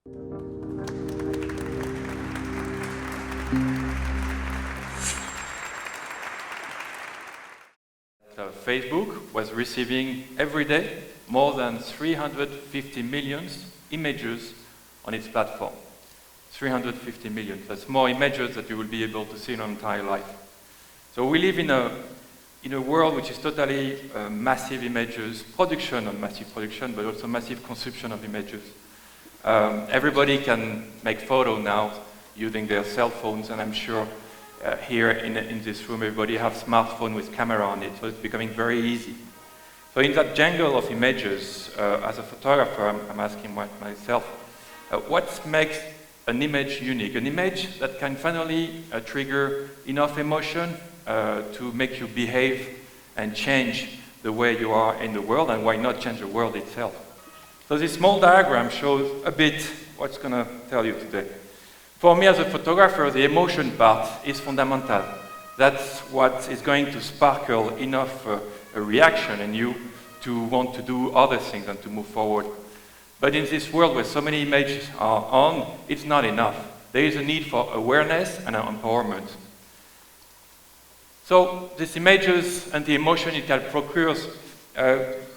Facebook was receiving every day more than 350 million images on its platform. 350 million. That's more images that you will be able to see in your entire life. So we live in a world which is totally massive images, production and massive production, but also massive consumption of images. Everybody can make photos now using their cell phones, and I'm sure here in this room everybody has a smartphone with camera on it, so it's becoming very easy. So in that jungle of images, as a photographer, I'm asking myself, what makes an image unique? An image that can finally trigger enough emotion to make you behave and change the way you are in the world, and why not change the world itself? So this small diagram shows a bit what's going to tell you today. For me as a photographer, the emotion part is fundamental. That's what is going to sparkle enough a reaction in you to want to do other things and to move forward. But in this world where so many images are on, it's not enough. There is a need for awareness and empowerment. So these images and the emotion it can procure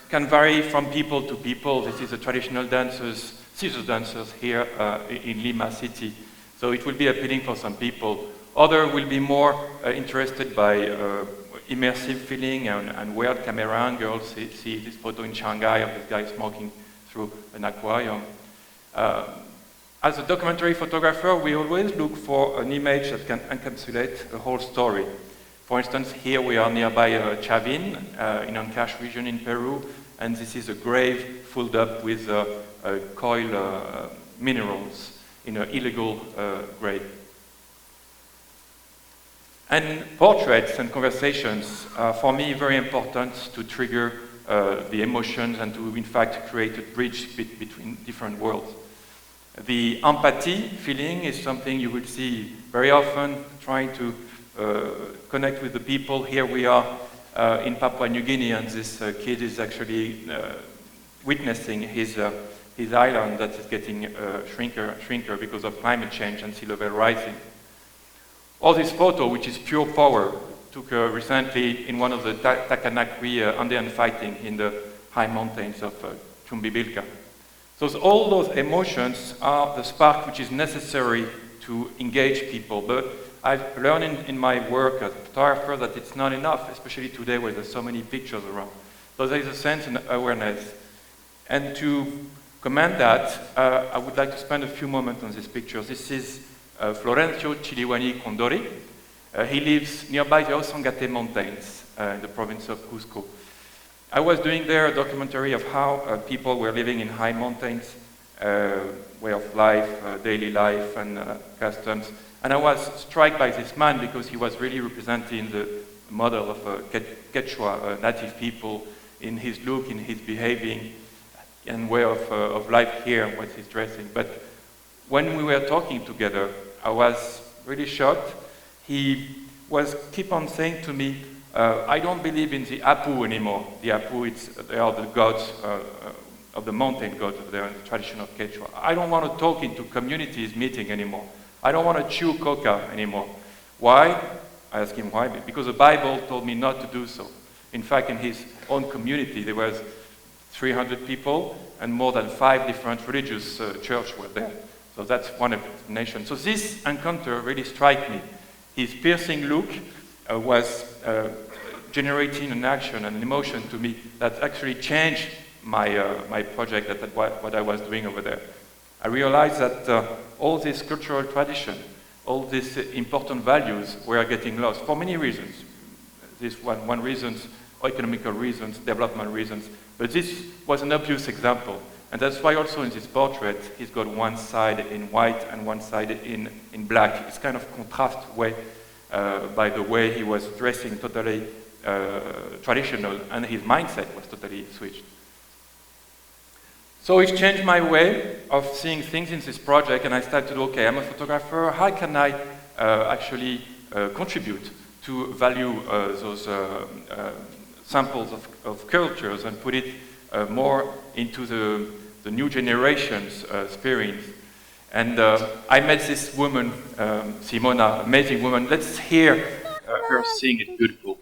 can vary from people to people. This is the traditional dancers, scissor dancers here in Lima City. So it will be appealing for some people. Others will be more interested by immersive feeling and weird camera angles. See this photo in Shanghai of this guy smoking through an aquarium. As a documentary photographer, we always look for an image that can encapsulate a whole story. For instance, here we are nearby Chavin, in Ancash region in Peru, and this is a grave filled up with coal minerals in an illegal grave. And portraits and conversations are for me very important to trigger the emotions and to in fact create a bridge between different worlds. The empathy feeling is something you will see very often, trying to connect with the people. Here we are in Papua New Guinea, and this kid is actually witnessing his island that is getting shrinker because of climate change and sea level rising. All this photo, which is pure power, took recently in one of the Takanakwi Andean fighting in the high mountains of Chumbivilca. So all those emotions are the spark which is necessary to engage people. But I've learned in my work as a photographer that it's not enough, especially today where there's so many pictures around. So there is a sense and awareness. And to comment that, I would like to spend a few moments on this picture. This is Florencio Chiliwani Condori. He lives nearby the Osangate Mountains in the province of Cusco. I was doing there a documentary of how people were living in high mountains, way of life, daily life and customs. And I was struck by this man because he was really representing the model of Quechua native people in his look, in his behaving, and way of life here, what he's dressing. But when we were talking together, I was really shocked. He was keep on saying to me, I don't believe in the Apu anymore. The Apu, they are the gods of the mountain gods of the tradition of Quechua. I don't want to talk into communities meeting anymore. I don't want to chew coca anymore. Why? I asked him why. Because the Bible told me not to do so. In fact, in his own community, there was 300 people and more than 5 different religious churches were there. So that's one explanation. So this encounter really struck me. His piercing look was generating an action and an emotion to me that actually changed my project, what I was doing over there. I realized that all this cultural tradition, all these important values were getting lost for many reasons. This one reason, economical reasons, development reasons, but this was an obvious example. And that's why also in this portrait, he's got one side in white and one side in black. It's kind of contrast way by the way he was dressing, totally traditional, and his mindset was totally switched. So it changed my way of seeing things in this project, and I started, okay, I'm a photographer, how can I actually contribute to value those samples of cultures and put it more into the new generation's experience. And I met this woman, Simona, amazing woman. Let's hear her sing. It's beautiful.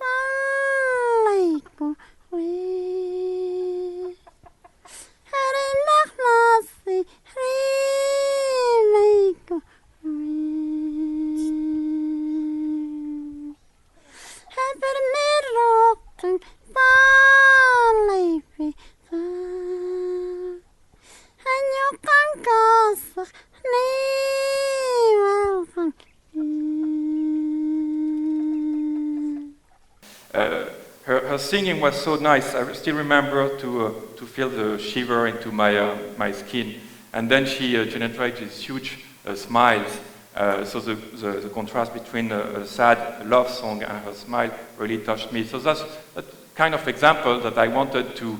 Her singing was so nice. I still remember to feel the shiver into my skin. And then she generated these huge smiles. So the contrast between a sad love song and her smile really touched me. So that's a kind of example that I wanted to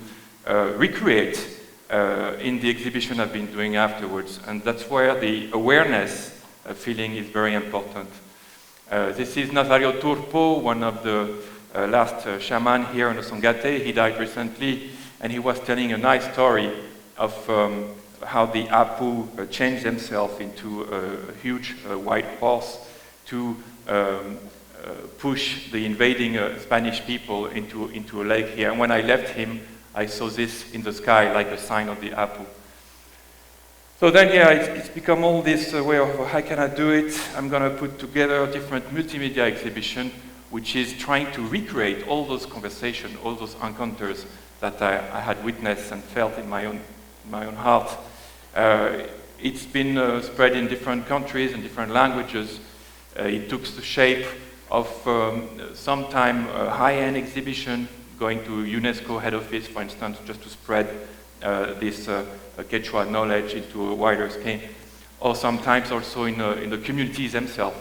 recreate in the exhibition I've been doing afterwards. And that's where the awareness feeling is very important. This is Nazario Turpo, one of the last shaman here in Osongate. He died recently, and he was telling a nice story of how the Apu changed themselves into a huge white horse to push the invading Spanish people into a lake here. And when I left him, I saw this in the sky like a sign of the Apu. So then, yeah, it's become all this way of how can I do it? I'm going to put together a different multimedia exhibition, which is trying to recreate all those conversations, all those encounters that I had witnessed and felt in my own heart. It's been spread in different countries and different languages. It took the shape of sometime a high-end exhibition, going to UNESCO head office, for instance, just to spread this Quechua knowledge into a wider scale, or sometimes also in the communities themselves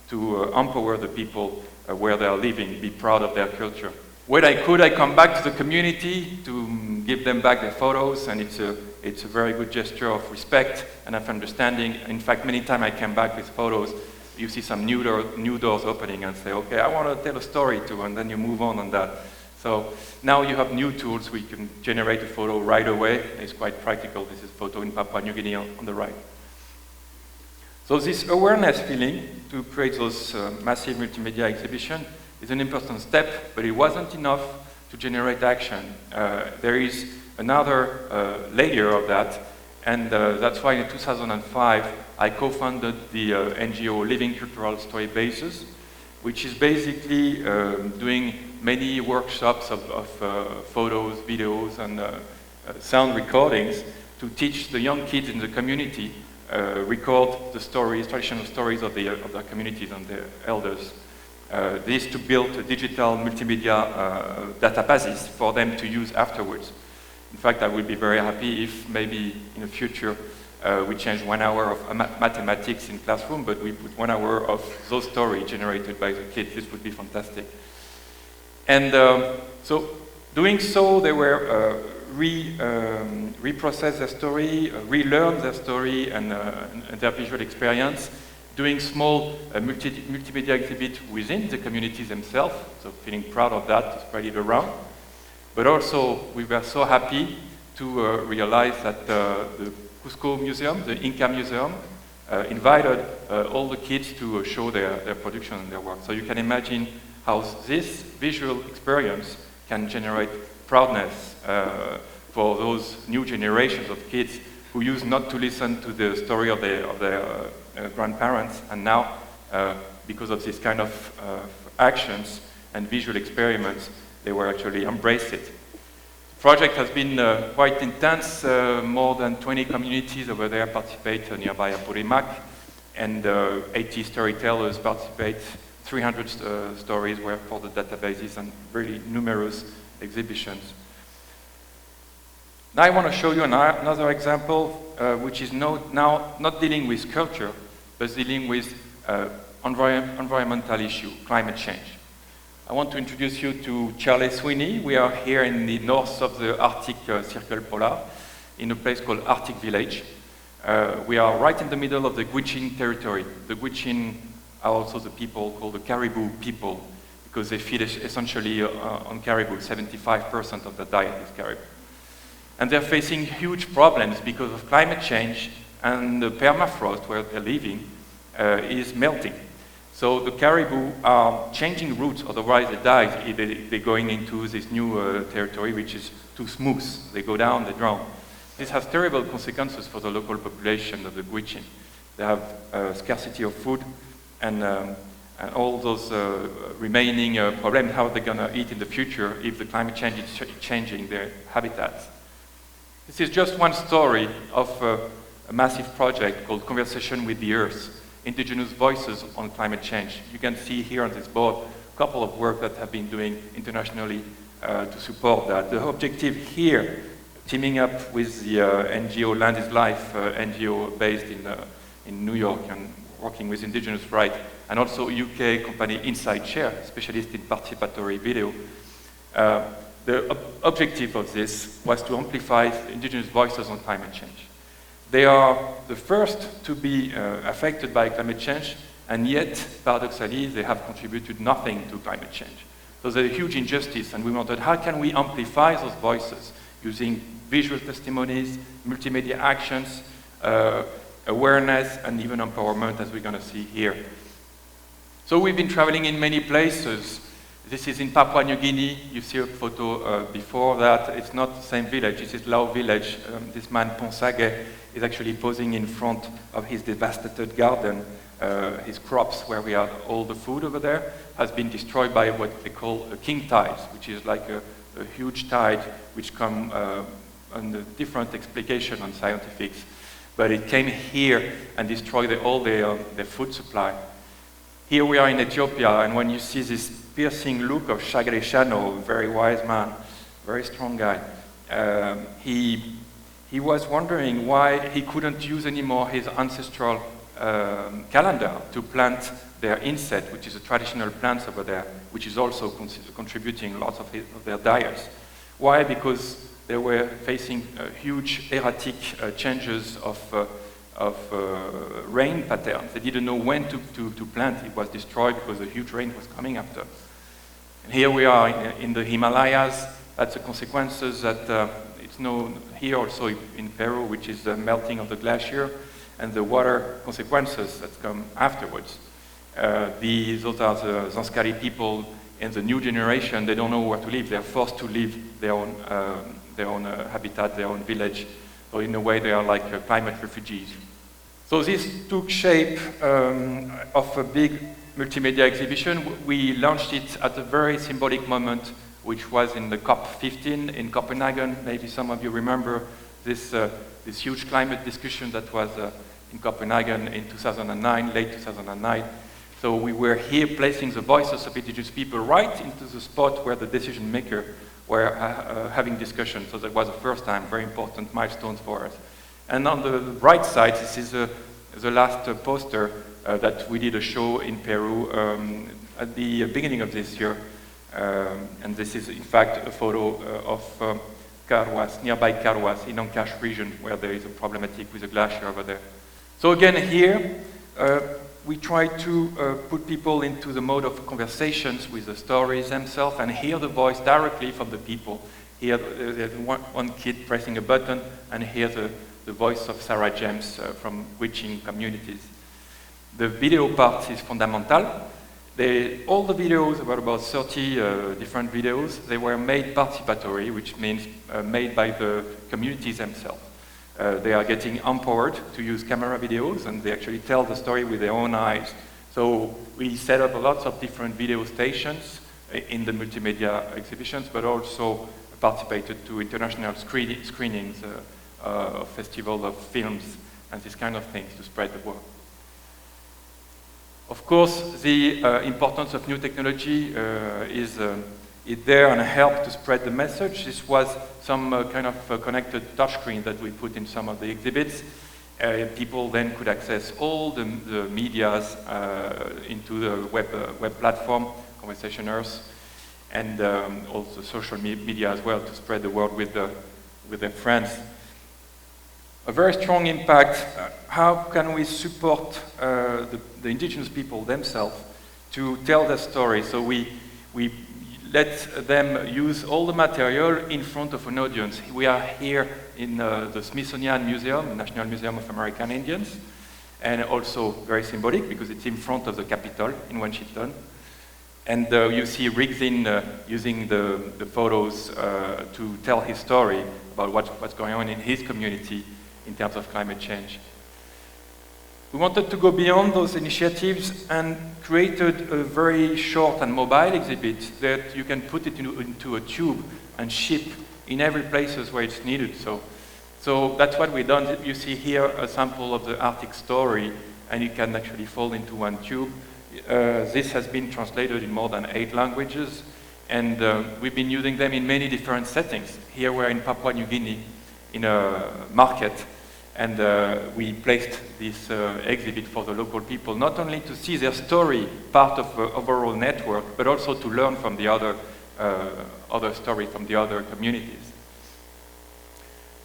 to empower the people where they are living, be proud of their culture. When I could, I come back to the community to give them back their photos, and it's a very good gesture of respect and of understanding. In fact, many times I came back with photos, you see some new doors opening and say, okay, I want to tell a story too, and then you move on that. So now you have new tools where you can generate a photo right away. It's quite practical. This is a photo in Papua New Guinea on the right. So this awareness feeling to create those massive multimedia exhibition is an important step, but it wasn't enough to generate action. There is another layer of that, and that's why in 2005 I co-founded the NGO Living Cultural Story Bases, which is basically doing many workshops of photos, videos, and sound recordings to teach the young kids in the community record the stories, traditional stories of their communities and their elders. This to build a digital multimedia databases for them to use afterwards. In fact, I would be very happy if maybe in the future we change 1 hour of mathematics in classroom, but we put 1 hour of those stories generated by the kids. This would be fantastic. And so doing so, they were reprocess their story, relearn their story and their visual experience, doing small multimedia exhibits within the communities themselves, so feeling proud of that, to spread it around. But also, we were so happy to realize that the Cusco Museum, the Inca Museum, invited all the kids to show their production and their work. So you can imagine how this visual experience can generate proudness for those new generations of kids who used not to listen to the story of their grandparents, and now, because of this kind of actions and visual experiments, they were actually embraced it. The project has been quite intense. More than 20 communities over there participate nearby Apurimac, and 80 storytellers participate. 300 stories were for the databases and really numerous exhibitions. Now I want to show you another example, which is now not dealing with culture, but dealing with environmental issue, climate change. I want to introduce you to Charlie Sweeney. We are here in the north of the Arctic Circle Polar, in a place called Arctic Village. We are right in the middle of the Gwich'in territory. The Gwich'in are also the people called the caribou people, because they feed essentially on caribou. 75% of the diet is caribou. And they're facing huge problems because of climate change and the permafrost where they're living is melting. So the caribou are changing routes, otherwise they die if they're going into this new territory which is too smooth. They go down, they drown. This has terrible consequences for the local population of the Gwich'in. They have scarcity of food and all those remaining problems, how they're going to eat in the future if the climate change is changing their habitats. This is just one story of a massive project called Conversation with the Earth, Indigenous Voices on Climate Change. You can see here on this board a couple of work that have been doing internationally to support that. The objective here, teaming up with the NGO Land is Life, NGO based in New York and working with indigenous rights, and also UK company Inside Share, specialist in participatory video. The objective of this was to amplify indigenous voices on climate change. They are the first to be affected by climate change, and yet, paradoxally, they have contributed nothing to climate change. So there's a huge injustice, and we wanted, how can we amplify those voices using visual testimonies, multimedia actions, awareness, and even empowerment, as we're going to see here. So we've been traveling in many places. This is in Papua New Guinea. You see a photo before that. It's not the same village. This is Lao village. This man, Ponsage, is actually posing in front of his devastated garden. His crops, where we have all the food over there, has been destroyed by what they call a king tide, which is like a huge tide which come on a different explication on scientifics. But it came here and destroyed all their food supply. Here we are in Ethiopia, and when you see this piercing look of Shagre Shano, a very wise man, very strong guy, he was wondering why he couldn't use anymore his ancestral calendar to plant their inset, which is a traditional plant over there, which is also contributing lots of their diets. Why? Because they were facing huge erratic changes of rain patterns. They didn't know when to plant. It was destroyed because a huge rain was coming after. And here we are in the Himalayas. That's the consequences that it's known here also in Peru, which is the melting of the glacier and the water consequences that come afterwards. Those are the Zanskari people and the new generation. They don't know where to live. They're forced to leave their own habitat, their own village. So in a way, they are like climate refugees. So this took shape of a big multimedia exhibition. We launched it at a very symbolic moment, which was in the COP15 in Copenhagen. Maybe some of you remember this huge climate discussion that was in Copenhagen in 2009, late 2009. So we were here placing the voices of indigenous people right into the spot where the decision makers were having discussions. So that was the first time, very important milestones for us. And on the right side, this is the last poster that we did a show in Peru at the beginning of this year. And this is, in fact, a photo of Carhuaz, nearby Carhuaz, in Ancash region, where there is a problematic with a glacier over there. So again, here, we try to put people into the mode of conversations with the stories themselves and hear the voice directly from the people. Here, there's one kid pressing a button, and hear the voice of Sarah James from Gwich'in communities. The video part is fundamental. All the videos, were about 30 different videos, they were made participatory, which means made by the communities themselves. They are getting empowered to use camera videos, and they actually tell the story with their own eyes. So we set up lots of different video stations in the multimedia exhibitions, but also participated to international screenings of festival of films and these kind of things to spread the word. Of course, the importance of new technology is there and help to spread the message. This was some kind of connected touchscreen that we put in some of the exhibits. People then could access all the medias into the web platform, Conversation Earth, and also social media as well to spread the word with their friends. A very strong impact. How can we support the indigenous people themselves to tell their story? So we let them use all the material in front of an audience. We are here in the Smithsonian Museum, the National Museum of American Indians, and also very symbolic because it's in front of the Capitol in Washington. And you see Rigzin using the photos to tell his story about what's going on in his community in terms of climate change. We wanted to go beyond those initiatives and created a very short and mobile exhibit that you can put it into a tube and ship in every places where it's needed. So that's what we've done. You see here a sample of the Arctic story, and it can actually fall into one tube. This has been translated in more than 8 languages, and we've been using them in many different settings. Here we're in Papua New Guinea in a market, and we placed this exhibit for the local people, not only to see their story, part of the overall network, but also to learn from the other story from the other communities.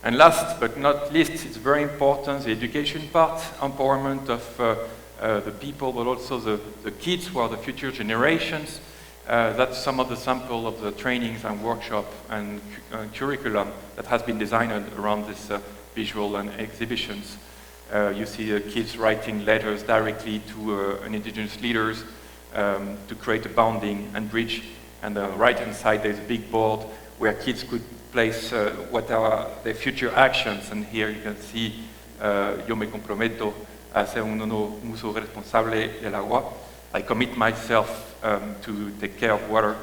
And last but not least, it's very important, the education part, empowerment of the people, but also the kids who are the future generations. That's some of the sample of the trainings and workshop and curriculum that has been designed around this visual and exhibitions. You see the kids writing letters directly to an indigenous leaders to create a bonding and bridge. And the right-hand side, there's a big board where kids could place what are their future actions. And here you can see, yo me comprometo a ser un uso responsable del agua. I commit myself to take care of water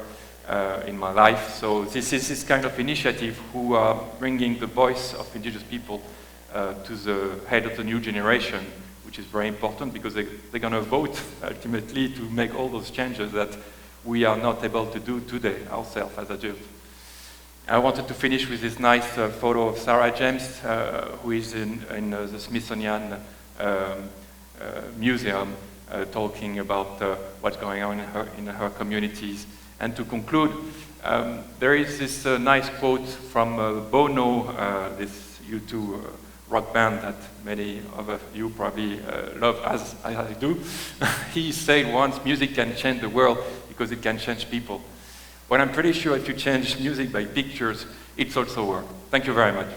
in my life. So this is this kind of initiative who are bringing the voice of indigenous people to the head of the new generation, which is very important because they're going to vote ultimately to make all those changes that we are not able to do today ourselves as adults. I wanted to finish with this nice photo of Sarah James, who is in the Smithsonian Museum, talking about what's going on in her communities. And to conclude, there is this nice quote from Bono, this U2 rock band that many of you probably love as I do. He said once, music can change the world because it can change people. Well, I'm pretty sure if you change music by pictures, it's also work. Thank you very much.